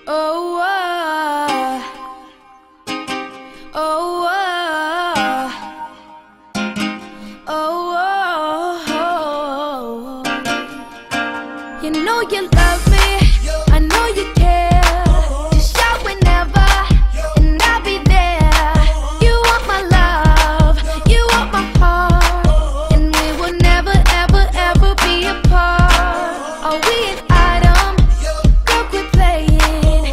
Oh, oh, oh, oh, oh, oh. You know you love me, I know you care. Just shout whenever, and I'll be there. You want my love, you want my heart, and we will never, ever, ever be apart. Are we an item? Girl, quit playing.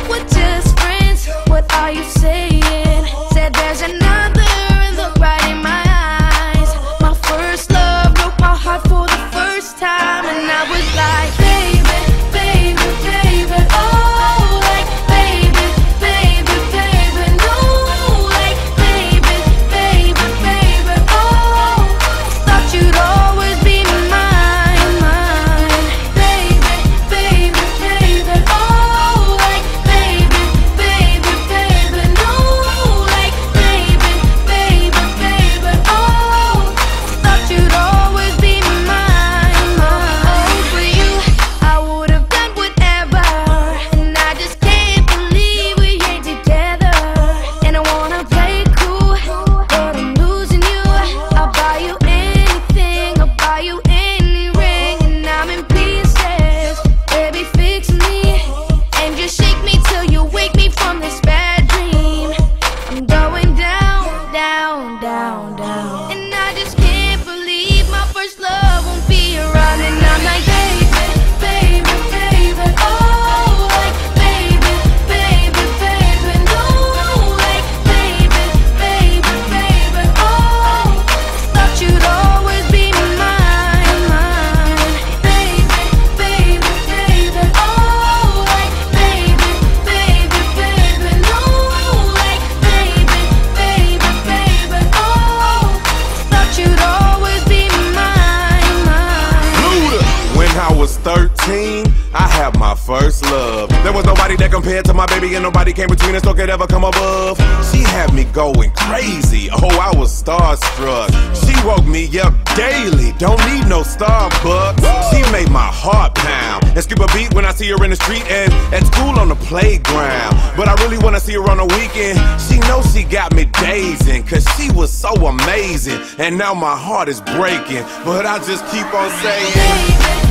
We're just friends, what are you saying? Said there's another, and look right in my eyes. My first love broke my heart for the first time, and I was like, baby, baby, baby, oh, like, baby, baby, baby, no, like, baby, baby, baby, oh, thought you'd always be mine, mine, baby, baby, baby, oh, like, baby, baby, baby, no, like, baby, baby, baby, oh, thought you'd always be mine, mine. Oh, for you, I would have done whatever, and I just can't believe we ain't together. And I wanna play cool, but I'm losing you. I'll buy you anything, I'll buy you any ring, and I'm in pieces. Baby, fix me, and just shake me till you wake me from this bad dream. I'm going down, down, down, down, and I just can't believe my first love won't be around. And I'm like, baby, baby, baby, oh, like, baby, baby, baby, no, like, baby, baby, baby, oh, thought you'd always be mine, mine, baby, baby, baby, oh, like, baby, baby, baby, no, like, baby, baby, baby, oh, thought you'd always be mine, mine. Luda. When I was 13, I had my first love. There was nobody that compared to my baby, and nobody came between us, no could ever come above. She had me going crazy, oh, I was starstruck. She woke me up daily, don't need no Starbucks. She made my heart pound and skip a beat when I see her in the street and at school on the playground. But I really wanna see her on the weekend. She knows she got me dazing, cause she was so amazing. And now my heart is breaking, but I just keep on saying, Baby,